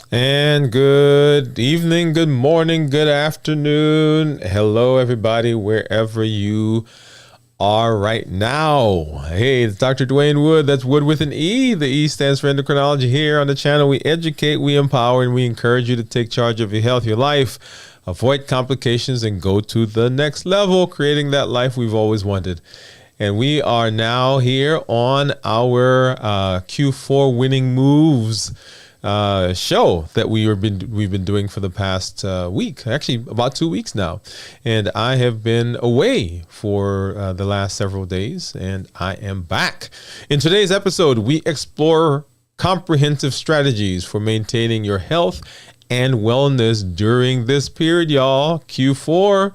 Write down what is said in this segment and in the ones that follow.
And good evening, good morning, good afternoon. Hello, everybody, wherever you are right now. Hey, it's Dr. Dwain Woode. That's Wood with an E. The E stands for endocrinology. Here on the channel, we educate, we empower, and we encourage you to take charge of your health, your life, avoid complications, and go to the next level, creating that life we've always wanted. And we are now here on our Q4 Winning Moves show that we've been doing for the past week, actually about 2 weeks now. And I have been away for the last several days, and I am back. In today's episode, we explore comprehensive strategies for maintaining your health and wellness during this period, y'all. Q4,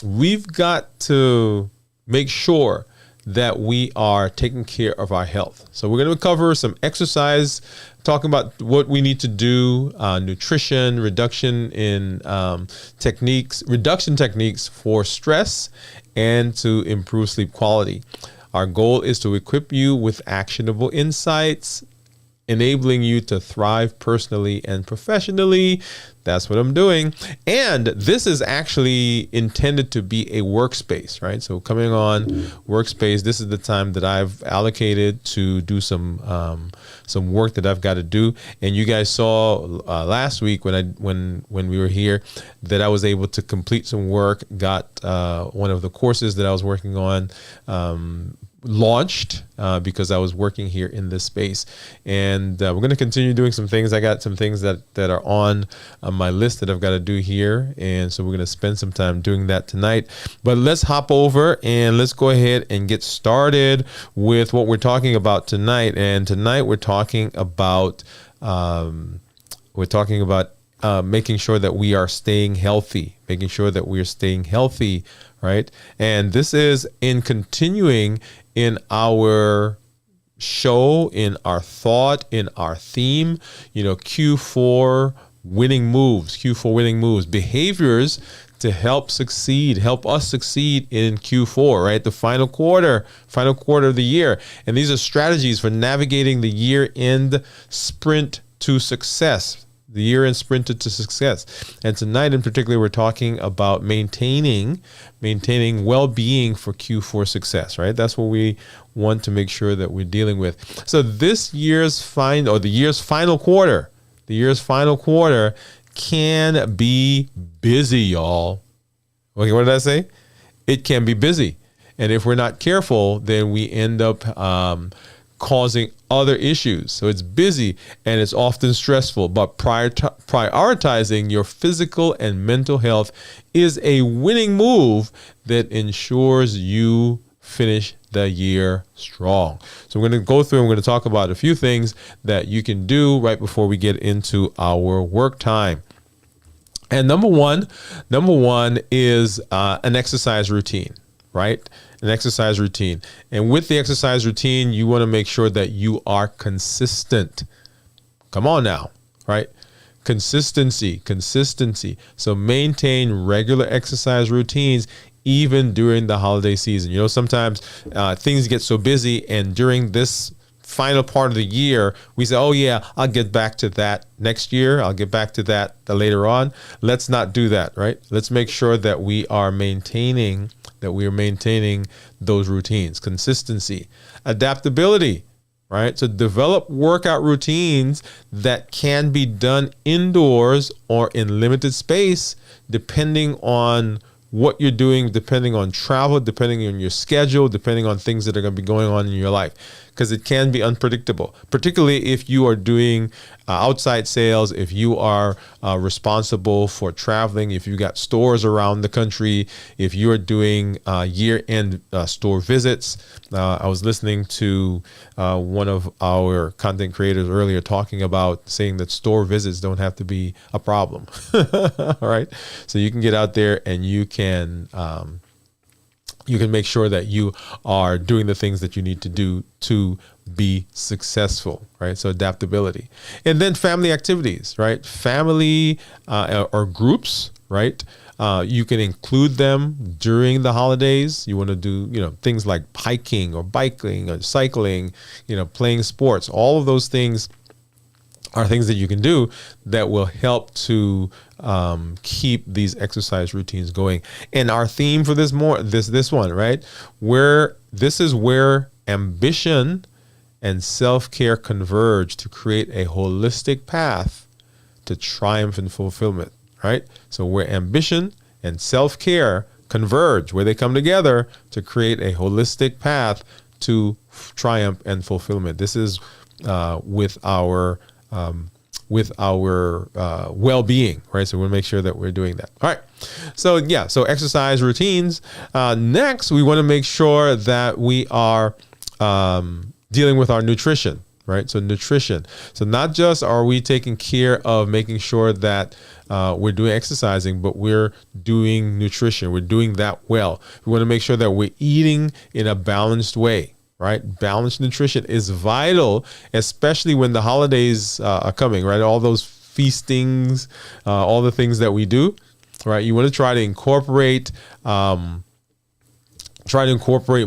we've got to make sure that we are taking care of our health. So we're going to cover some exercise, talking about what we need to do, nutrition, reduction techniques for stress, and to improve sleep quality. Our goal is to equip you with actionable insights, enabling you to thrive personally and professionally. That's what I'm doing. And this is actually intended to be a workspace, right? So coming on workspace, this is the time that I've allocated to do some work that I've got to do. And you guys saw last week when we were here that I was able to complete some work, got one of the courses that I was working on launched because I was working here in this space, and we're going to continue doing some things. I got some things that are on my list that I've got to do here, and so we're going to spend some time doing that tonight. But let's hop over and let's go ahead and get started with what we're talking about tonight. And tonight we're talking about making sure that we are staying healthy, right? And this is in continuing in our show, in our thought, in our theme, Q4 winning moves, behaviors to help us succeed in Q4, right? The final quarter of the year. And these are strategies for navigating the year-end sprint to success. And tonight in particular, we're talking about maintaining well-being for Q4 success, right? That's what we want to make sure that we're dealing with. So the year's final quarter can be busy, y'all. Okay, what did I say? It can be busy. And if we're not careful, then we end up causing other issues. So it's busy and it's often stressful, but prioritizing your physical and mental health is a winning move that ensures you finish the year strong. So we're going to go through and we're going to talk about a few things that you can do right before we get into our work time. And number one is an exercise routine, right? An exercise routine. And with the exercise routine, you want to make sure that you are consistent. Come on now, right? Consistency. So maintain regular exercise routines even during the holiday season. Sometimes things get so busy, and during this final part of the year, we say, oh yeah, I'll get back to that next year. I'll get back to that later on. Let's not do that, right? Let's make sure that we are maintaining those routines. Consistency, adaptability, right? So develop workout routines that can be done indoors or in limited space, depending on what you're doing, depending on travel, depending on your schedule, depending on things that are going to be going on in your life, because it can be unpredictable, particularly if you are doing outside sales, if you are responsible for traveling, if you got stores around the country, if you are doing year-end store visits. I was listening to one of our content creators earlier talking about saying that store visits don't have to be a problem. All right. So you can get out there and you can make sure that you are doing the things that you need to do to be successful, right? So adaptability. And then family activities, right? Family or groups, right? You can include them during the holidays. You want to do, things like hiking or biking or cycling, playing sports. All of those things are things that you can do that will help to keep these exercise routines going. And our theme for this one, right? This is where ambition and self-care converge to create a holistic path to triumph and fulfillment, right? So where ambition and self-care converge, where they come together to create a holistic path to triumph and fulfillment. This is with our well-being, right? So we'll make sure that we're doing that. All right. So yeah, so exercise routines. Next, we want to make sure that we are dealing with our nutrition, right? So nutrition. So not just are we taking care of making sure that we're doing exercising, but we're doing nutrition. We're doing that well. We want to make sure that we're eating in a balanced way, right? Balanced nutrition is vital, especially when the holidays are coming, right? All those feastings, all the things that we do, right? You want to try to incorporate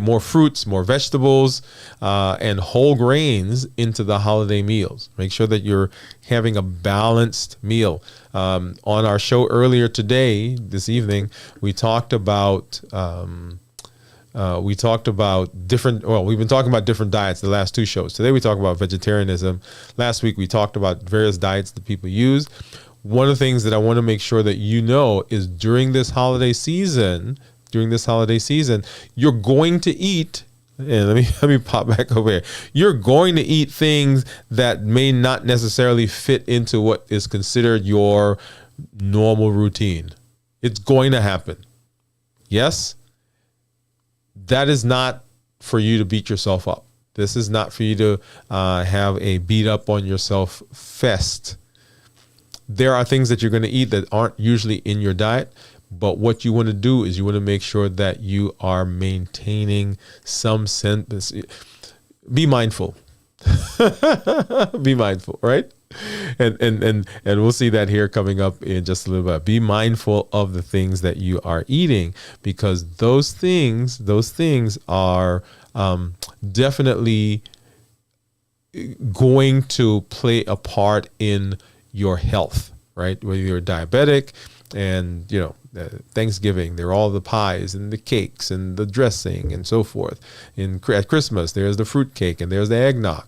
more fruits, more vegetables, and whole grains into the holiday meals. Make sure that you're having a balanced meal. On our show earlier this evening, we talked about we've been talking about different diets the last two shows. Today we talk about vegetarianism. Last week we talked about various diets that people use. One of the things that I want to make sure that you know is during this holiday season, you're going to eat, and let me pop back over here. You're going to eat things that may not necessarily fit into what is considered your normal routine. It's going to happen. Yes? That is not for you to beat yourself up. This is not for you to have a beat up on yourself fest. There are things that you're going to eat that aren't usually in your diet, but what you want to do is you want to make sure that you are maintaining some sense. Be mindful. Be mindful, right? And we'll see that here coming up in just a little bit. Be mindful of the things that you are eating, because those things are definitely going to play a part in your health, right? Whether you're diabetic, and Thanksgiving, there are all the pies and the cakes and the dressing and so forth. At Christmas, there's the fruit cake and there's the eggnog.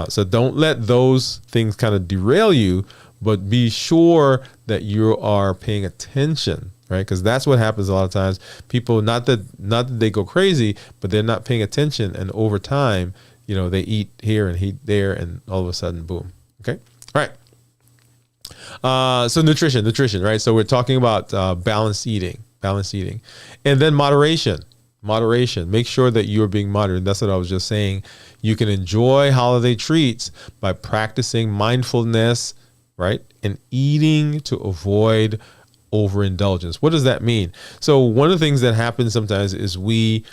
So don't let those things kind of derail you, but be sure that you are paying attention, right? Because that's what happens a lot of times. People, not that they go crazy, but they're not paying attention, and over time, they eat here and eat there, and all of a sudden, boom. Okay, all right. So nutrition, right? So we're talking about balanced eating, and then moderation. Make sure that you're being moderate. That's what I was just saying. You can enjoy holiday treats by practicing mindfulness, right? And eating to avoid overindulgence. What does that mean? So one of the things that happens sometimes is we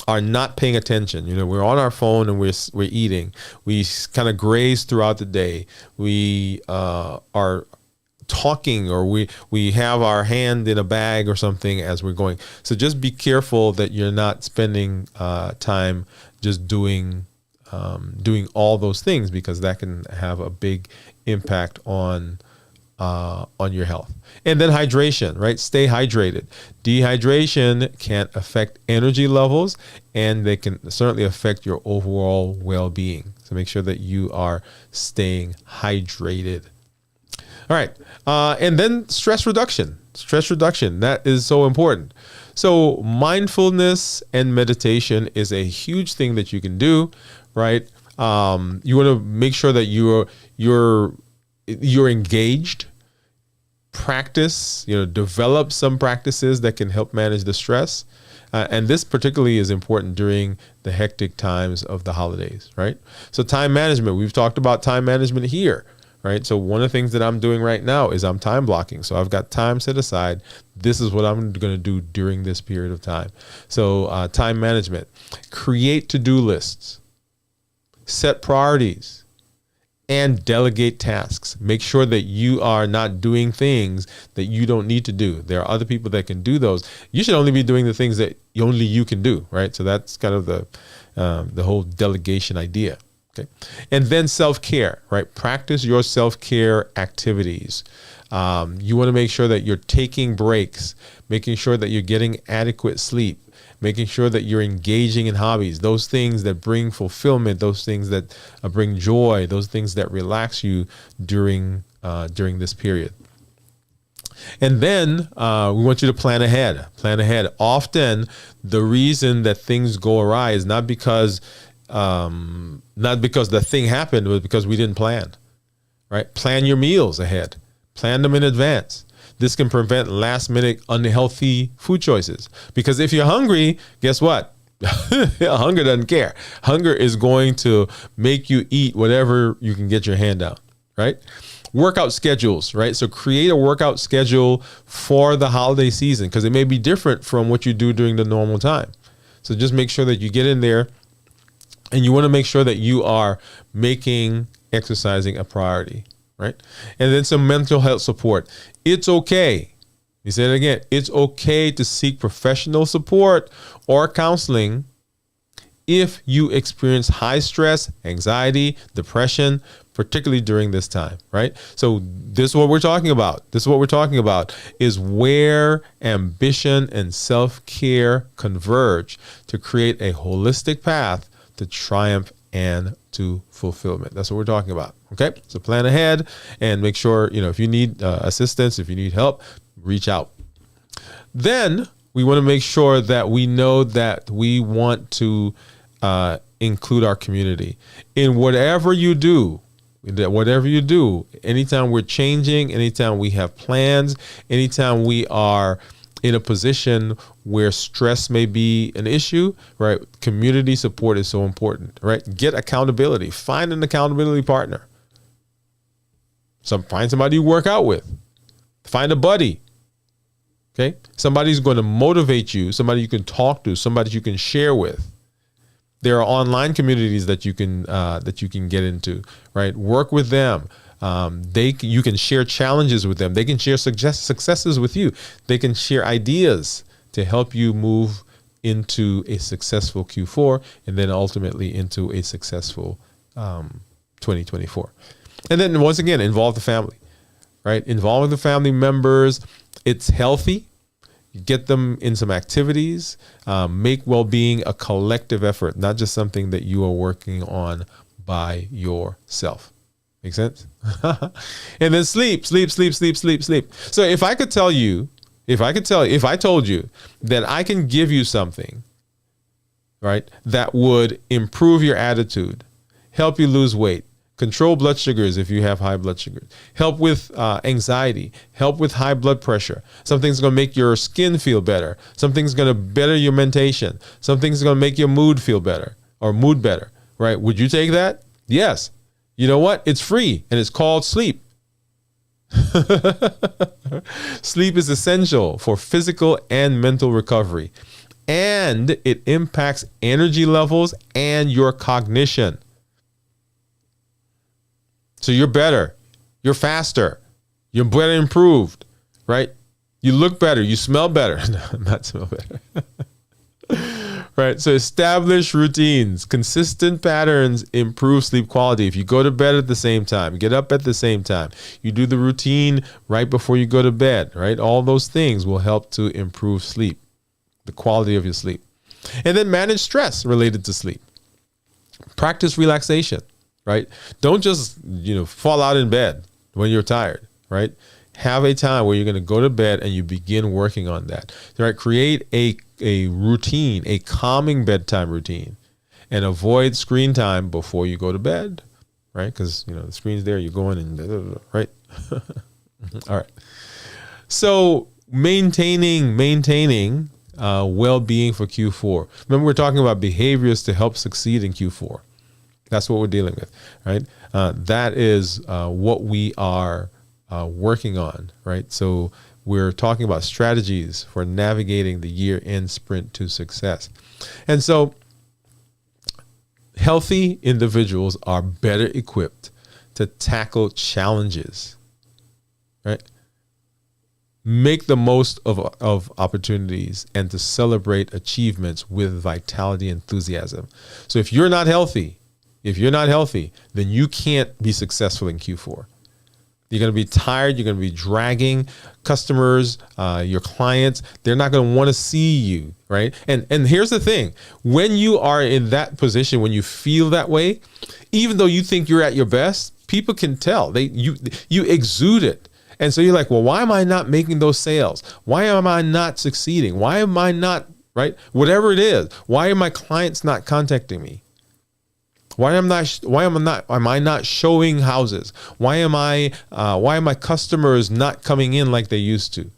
are not paying attention. We're on our phone and we're eating. We kind of graze throughout the day. We are talking, or we have our hand in a bag or something as we're going. So just be careful that you're not spending time just doing all those things, because that can have a big impact on your health. And then hydration, right? Stay hydrated. Dehydration can affect energy levels, and they can certainly affect your overall well-being. So make sure that you are staying hydrated. All right. And then stress reduction. That is so important. So mindfulness and meditation is a huge thing that you can do, right? You want to make sure that you're engaged. Practice, develop some practices that can help manage the stress. And this particularly is important during the hectic times of the holidays, right? So time management, we've talked about time management here, right? So one of the things that I'm doing right now is I'm time blocking. So I've got time set aside. This is what I'm going to do during this period of time. So time management, create to-do lists, set priorities, and delegate tasks. Make sure that you are not doing things that you don't need to do. There are other people that can do those. You should only be doing the things that only you can do, right? So that's kind of the whole delegation idea. Okay. And then self-care, right? Practice your self-care activities. You want to make sure that you're taking breaks, making sure that you're getting adequate sleep, making sure that you're engaging in hobbies, those things that bring fulfillment, those things that bring joy, those things that relax you during this period. And then we want you to plan ahead. Plan ahead. Often, the reason that things go awry is not because the thing happened, but because we didn't plan. Right? Plan your meals ahead. Plan them in advance. This can prevent last-minute unhealthy food choices. Because if you're hungry, guess what? Hunger doesn't care. Hunger is going to make you eat whatever you can get your hand on. Right? Workout schedules, right? So create a workout schedule for the holiday season, because it may be different from what you do during the normal time. So just make sure that you get in there, and you want to make sure that you are making exercising a priority, right? And then some mental health support. It's okay. You say it again. It's okay to seek professional support or counseling if you experience high stress, anxiety, depression, particularly during this time, right? So this is what we're talking about. This is what we're talking about, is where ambition and self-care converge to create a holistic path to triumph and to fulfillment. That's what we're talking about, okay? So plan ahead and make sure, if you need assistance, if you need help, reach out. Then we want to make sure that we know that we want to include our community in whatever you do. Anytime we're changing, anytime we have plans, anytime we are in a position where stress may be an issue, right? Community support is so important, right? Get accountability. Find an accountability partner. Find somebody you work out with. Find a buddy. Okay? Somebody's going to motivate you, somebody you can talk to, somebody you can share with. There are online communities that you can get into, right? Work with them. You can share challenges with them. They can share successes with you. They can share ideas to help you move into a successful Q4 and then ultimately into a successful 2024. And then once again, involve the family, right? Involve the family members. It's healthy. Get them in some activities. Make well-being a collective effort, not just something that you are working on by yourself. Make sense? And then sleep. So if I told you that I can give you something, right, that would improve your attitude, help you lose weight, control blood sugars if you have high blood sugars, help with anxiety, help with high blood pressure. Something's going to make your skin feel better. Something's going to better your mentation. Something's going to make your mood feel better or mood better, right? Would you take that? Yes. You know what? It's free and it's called sleep. Sleep is essential for physical and mental recovery, and it impacts energy levels and your cognition. So you're better, you're faster, you're better improved, right? You look better, you smell better. No, not smell better. Right, so establish routines. Consistent patterns improve sleep quality. If you go to bed at the same time, get up at the same time, you do the routine right before you go to bed, right? All those things will help to improve sleep, the quality of your sleep. And then manage stress related to sleep. Practice relaxation. Right? Don't just, fall out in bed when you're tired, right? Have a time where you're going to go to bed and you begin working on that, right? Create a routine, a calming bedtime routine, and avoid screen time before you go to bed, right? Because, the screen's there, you're going and, right? All right. So maintaining well-being for Q4. Remember, we're talking about behaviors to help succeed in Q4. That's what we're dealing with, right? That is what we are working on, right? So we're talking about strategies for navigating the year-end sprint to success. And so healthy individuals are better equipped to tackle challenges, right? Make the most of opportunities and to celebrate achievements with vitality and enthusiasm. So if you're not healthy, If you're not healthy, then you can't be successful in Q4. You're going to be tired. You're going to be dragging customers, your clients. They're not going to want to see you, right? And here's the thing. When you are in that position, when you feel that way, even though you think you're at your best, people can tell. You exude it. And so you're like, well, why am I not making those sales? Why am I not succeeding? Why am I not, right? Whatever it is, why are my clients not contacting me? Why am I not showing houses? Why are my customers not coming in like they used to?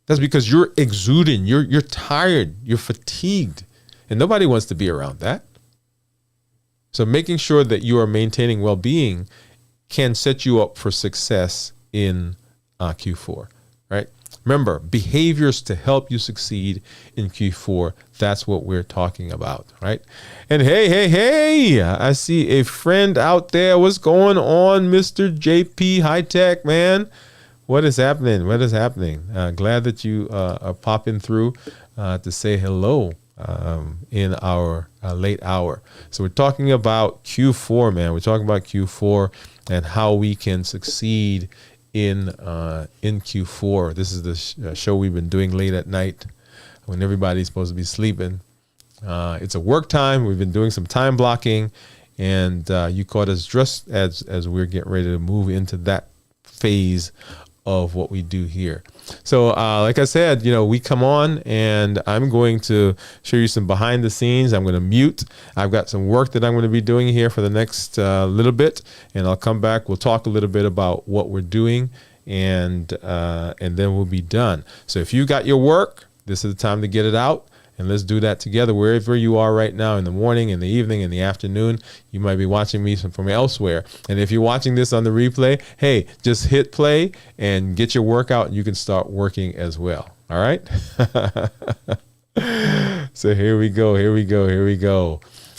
That's because you're exuding, you're tired, you're fatigued, and nobody wants to be around that. So making sure that you are maintaining well-being can set you up for success in Q4, right? Remember, behaviors to help you succeed in Q4. That's what we're talking about, right? And hey, I see a friend out there. What's going on, Mr. JP High Tech, man? What is happening? What is happening? Glad that you are popping through to say hello in our late hour. So we're talking about Q4, man. We're talking about Q4 and how we can succeed in Q4. This is the show we've been doing late at night when everybody's supposed to be sleeping. It's a work time. We've been doing some time blocking, and you caught us just as we're getting ready to move into that phase of what we do here. So like I said, we come on and I'm going to show you some behind the scenes. I'm going to mute. I've got some work that I'm going to be doing here for the next little bit, and I'll come back. We'll talk a little bit about what we're doing, and then we'll be done. So if you got your work, this is the time to get it out. And let's do that together wherever you are right now, in the morning, in the evening, in the afternoon. You might be watching me from elsewhere. And if you're watching this on the replay, hey, just hit play and get your workout, and you can start working as well. All right? So here we go.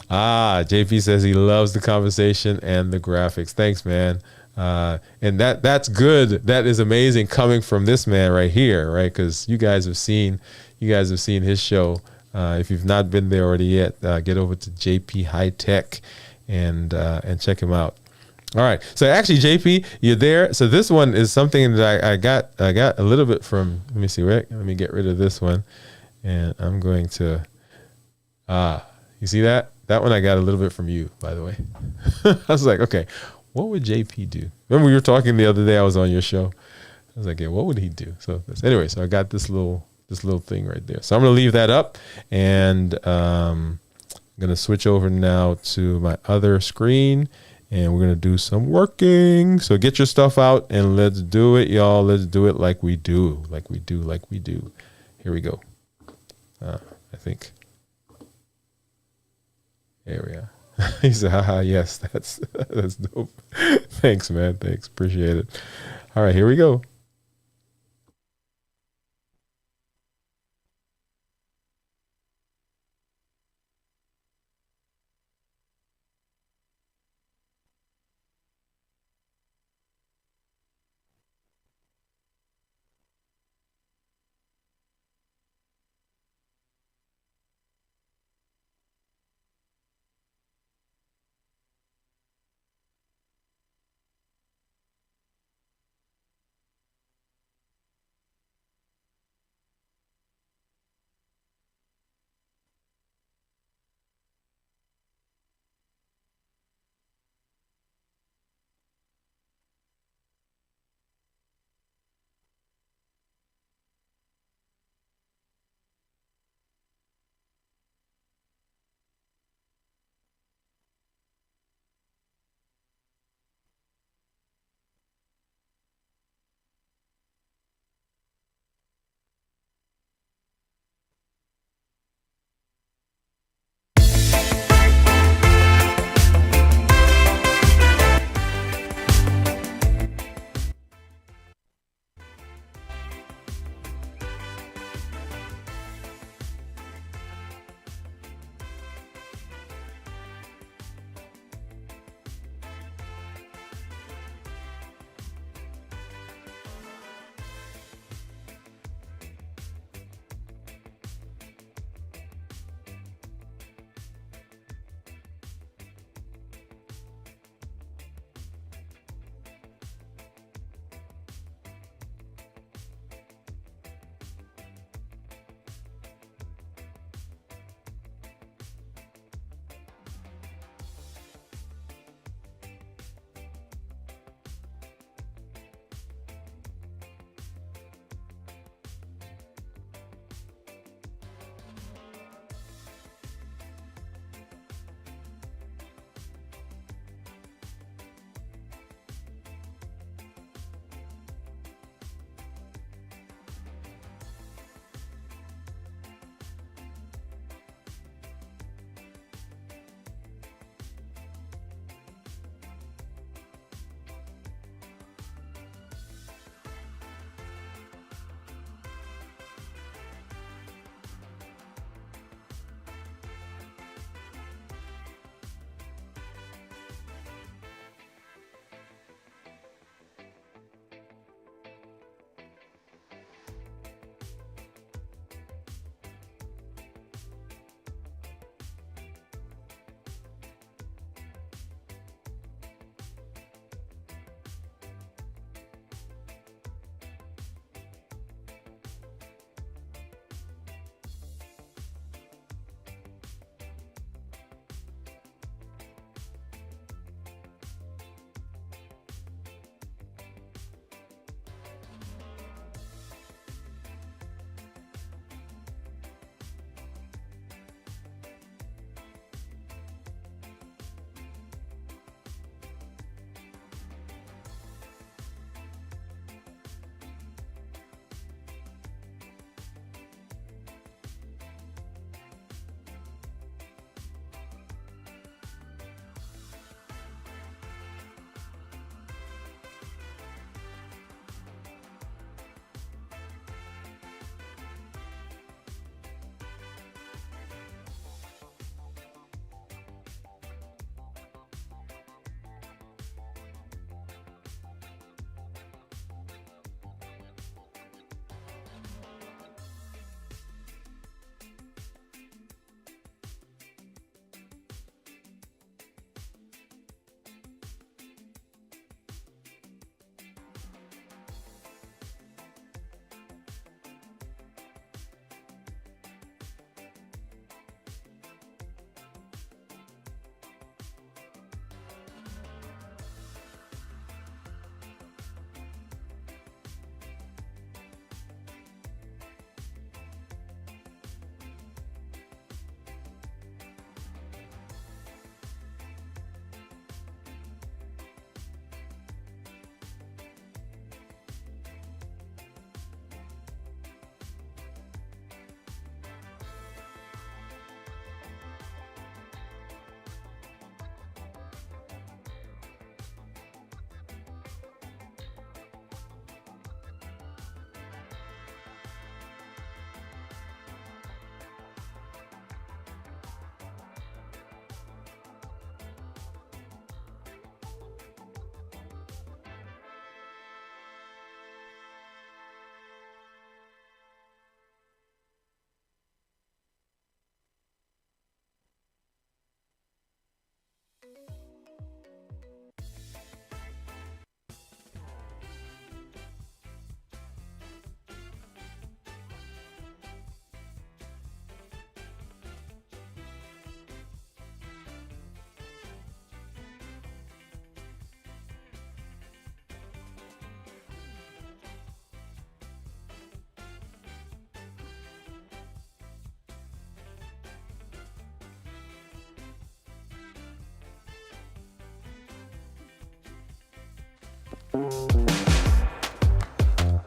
JP says he loves the conversation and the graphics. Thanks, man. And that's good. That is amazing coming from this man right here, right? Because you guys have seen his show. If you've not been there already yet, get over to JP High Tech and check him out. All right. So actually, JP, you're there. So this one is something that I got a little bit from. Let me see. Let me get rid of this one, and I'm going to. You see that? That one I got a little bit from you, by the way. I was like, okay, what would JP do? Remember we were talking the other day. I was on your show. I was like, yeah, what would he do? So anyway, so I got this little thing right there. So I'm going to leave that up, and I'm going to switch over now to my other screen, and we're going to do some working. So get your stuff out and let's do it, y'all. Let's do it like we do. Here we go. I think. There we are. He said, haha, yes, that's dope. Thanks, man. Thanks. Appreciate it. All right, here we go.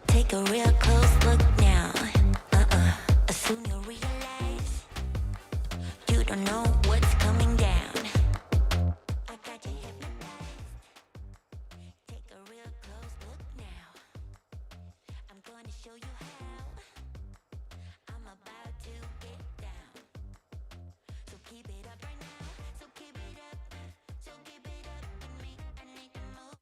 Take a real close look now. Soon you'll realize you don't know what's coming down. I got you hypnotized. Take a real close look now. I'm gonna show you how. I'm about to get down. So keep it up right now. So keep it up. So keep it up with me. I need to move.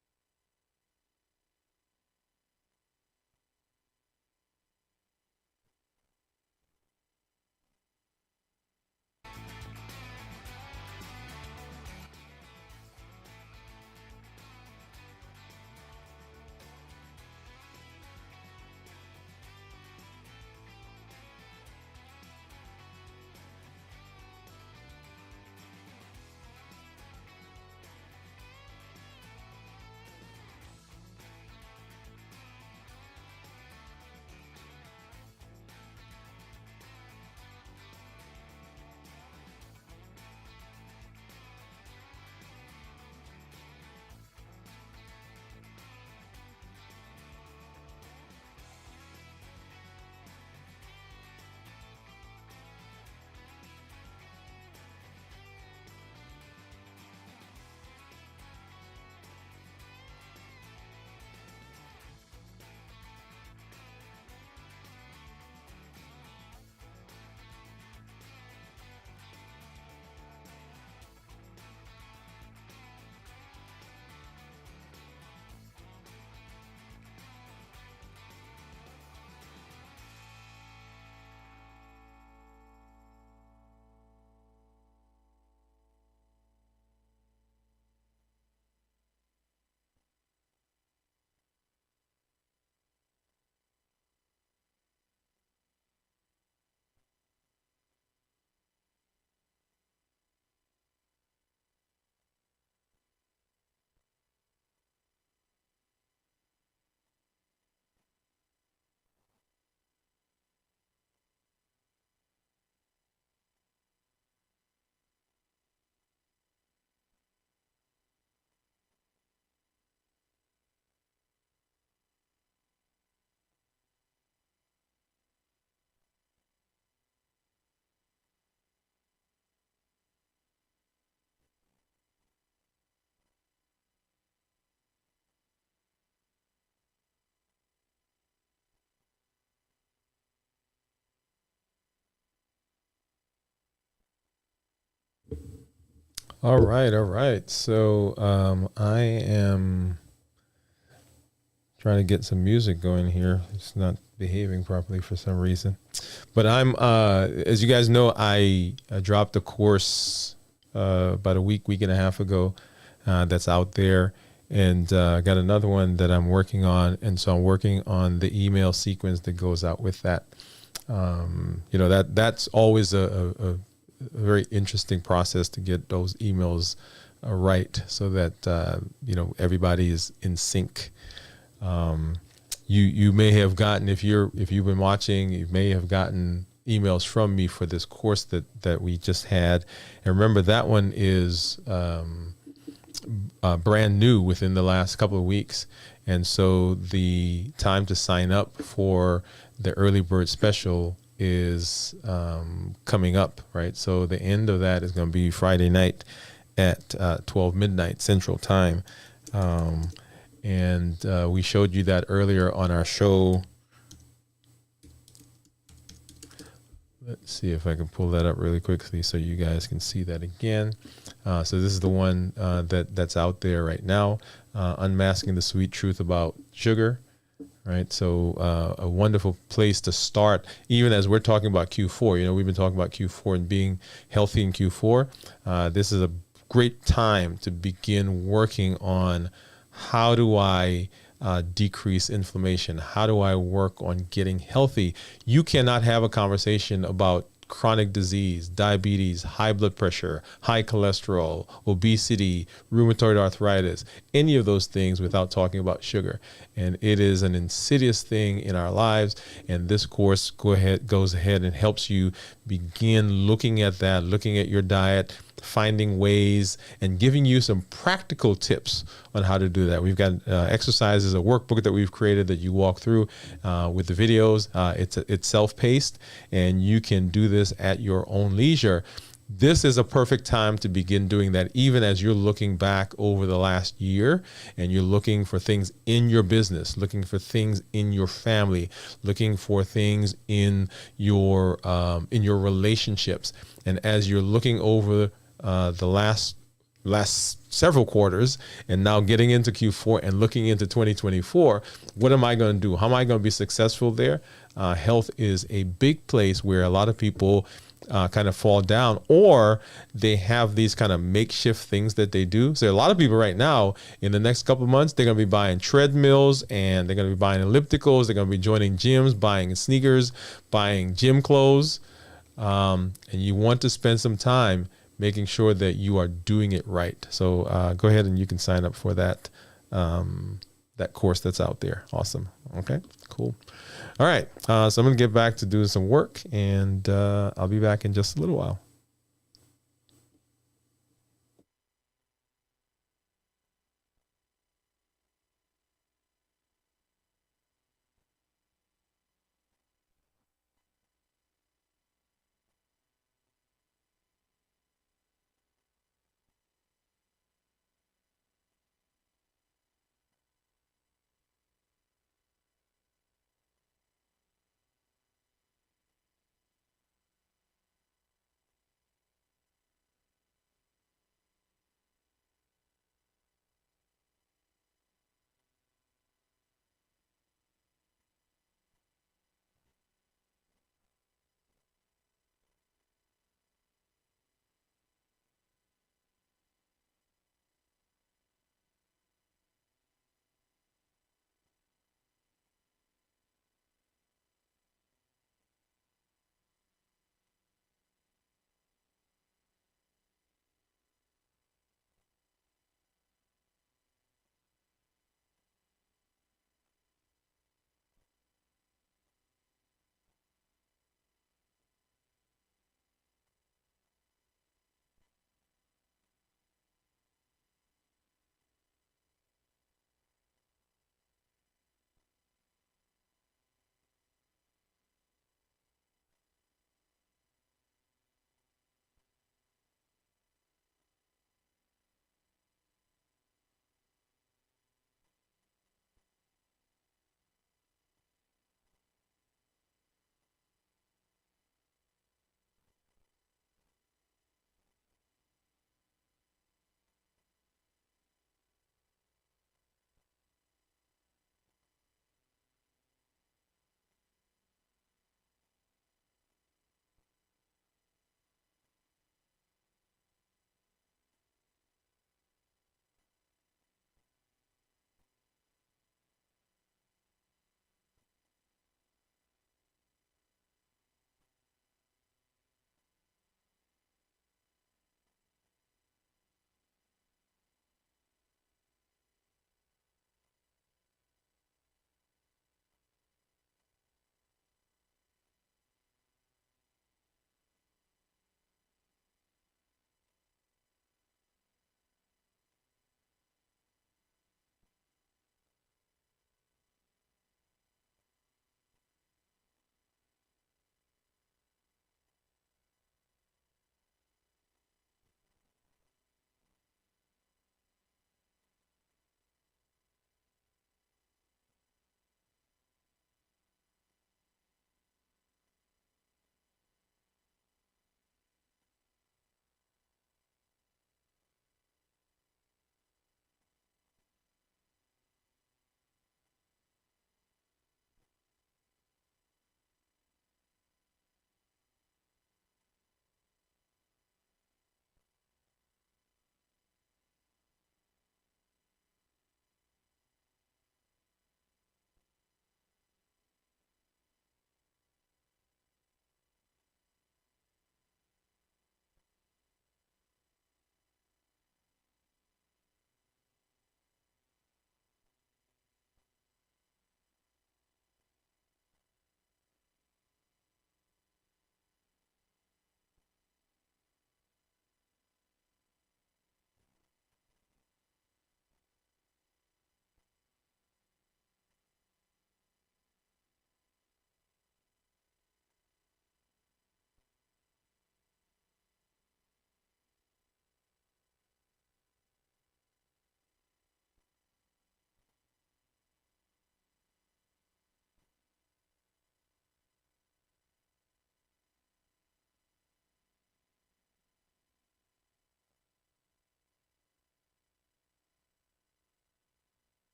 All right, all right. So I am trying to get some music going here. It's not behaving properly for some reason. But I'm, as you guys know, I dropped a course about a week and a half ago that's out there. And I got another one that I'm working on. And so I'm working on the email sequence that goes out with that. That's always a very interesting process to get those emails right so that, everybody is in sync. You may have gotten, if you've been watching, you may have gotten emails from me for this course that we just had. And remember, that one is brand new within the last couple of weeks. And so the time to sign up for the early bird special is coming up, right? So the end of that is going to be Friday night at 12 midnight Central Time. And we showed you that earlier on our show. Let's see if I can pull that up really quickly so you guys can see that again. So this is the one that's out there right now, Unmasking the Sweet Truth About Sugar. Right, so a wonderful place to start, even as we're talking about Q4. We've been talking about Q4 and being healthy in Q4. This is a great time to begin working on how do I decrease inflammation? How do I work on getting healthy? You cannot have a conversation about chronic disease, diabetes, high blood pressure, high cholesterol, obesity, rheumatoid arthritis, any of those things without talking about sugar. And it is an insidious thing in our lives. And this course goes ahead and helps you begin looking at that, looking at your diet, finding ways and giving you some practical tips on how to do that. We've got exercises, a workbook that we've created that you walk through with the videos. It's self-paced, and you can do this at your own leisure. This is a perfect time to begin doing that, even as you're looking back over the last year and you're looking for things in your business, looking for things in your family, looking for things in your relationships. And as you're looking over the last several quarters and now getting into Q4 and looking into 2024, what am I going to do? How am I going to be successful there? Health is a big place where a lot of people kind of fall down, or they have these kind of makeshift things that they do. So a lot of people right now, in the next couple of months, they're going to be buying treadmills, and they're going to be buying ellipticals. They're going to be joining gyms, buying sneakers, buying gym clothes. And you want to spend some time making sure that you are doing it right. So go ahead and you can sign up for that that course that's out there. Awesome. Okay, cool. All right. So I'm going to get back to doing some work, and I'll be back in just a little while.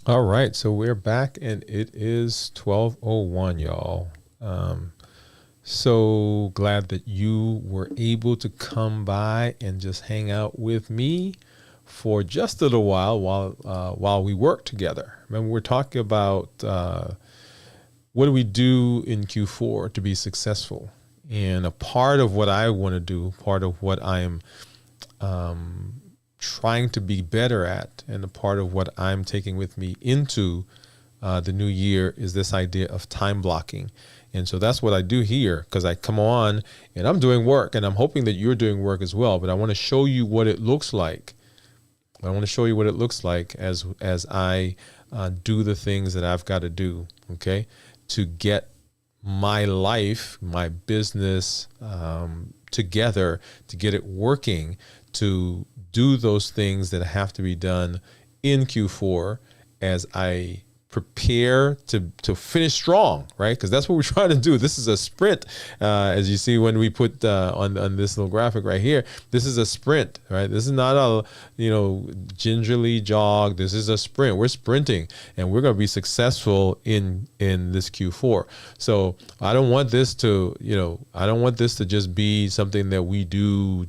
All right, so we're back, and it is 12:01, y'all. So glad that you were able to come by and just hang out with me for just a little while we work together. Remember, we're talking about what do we do in Q4 to be successful, and a part of what I want to do, part of what I am trying to be better at, and a part of what I'm taking with me into the new year is this idea of time blocking. And so that's what I do here, because I come on and I'm doing work, and I'm hoping that you're doing work as well. But I want to show you what it looks like. I want to show you what it looks like as I do the things that I've got to do, okay, to get my life, my business together, to get it working, to do those things that have to be done in Q4 as I prepare to finish strong, right? Because that's what we're trying to do. This is a sprint, as you see when we put on this little graphic right here. This is a sprint, right? This is not a gingerly jog. This is a sprint. We're sprinting, and we're going to be successful in this Q4. So I don't want this to just be something that we do.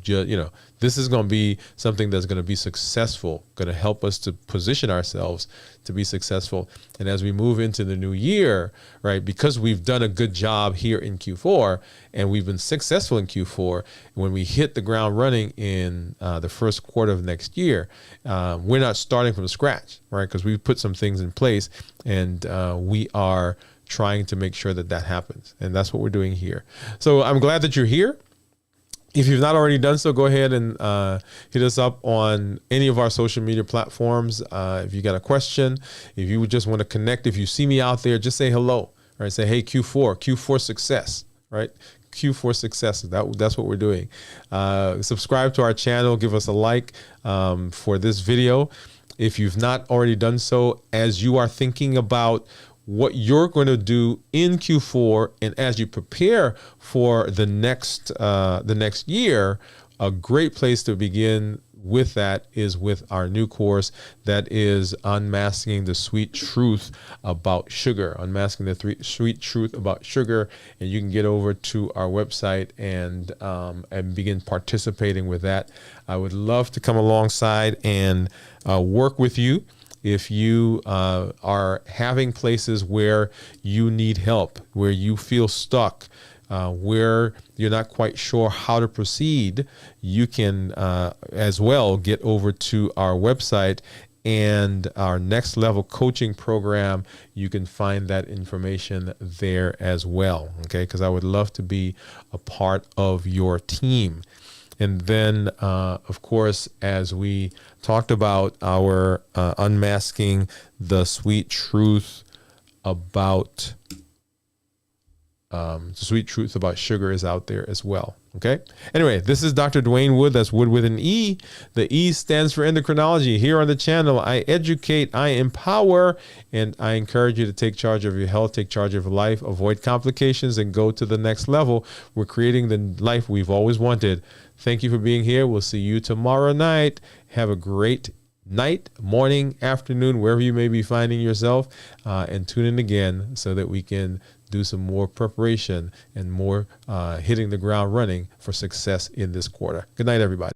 This is going to be something that's going to be successful, going to help us to position ourselves to be successful. And as we move into the new year, right, because we've done a good job here in Q4 and we've been successful in Q4, when we hit the ground running in the first quarter of next year, we're not starting from scratch, right? Because we've put some things in place, and we are trying to make sure that happens. And that's what we're doing here. So I'm glad that you're here. If you've not already done so, go ahead and hit us up on any of our social media platforms. If you got a question, if you just want to connect, if you see me out there, just say hello, right? Say, hey, Q4 success, right? Q4 success. That's what we're doing. Subscribe to our channel. Give us a like for this video. If you've not already done so, as you are thinking about what you're going to do in Q4, and as you prepare for the next year, a great place to begin with that is with our new course that is Unmasking the Sweet Truth About Sugar. Unmasking the Sweet Truth About Sugar, and you can get over to our website and begin participating with that. I would love to come alongside and work with you. If you are having places where you need help, where you feel stuck, where you're not quite sure how to proceed, you can as well get over to our website and our next level coaching program. You can find that information there as well, okay? Because I would love to be a part of your team. And then, of course, as we talked about our unmasking the sweet truth about sugar is out there as well. Okay. Anyway, this is Dr. Dwain Woode. That's Wood with an E. The E stands for endocrinology. Here on the channel, I educate, I empower, and I encourage you to take charge of your health, take charge of your life, avoid complications, and go to the next level. We're creating the life we've always wanted. Thank you for being here. We'll see you tomorrow night. Have a great night, morning, afternoon, wherever you may be finding yourself, and tune in again so that we can do some more preparation and more hitting the ground running for success in this quarter. Good night, everybody.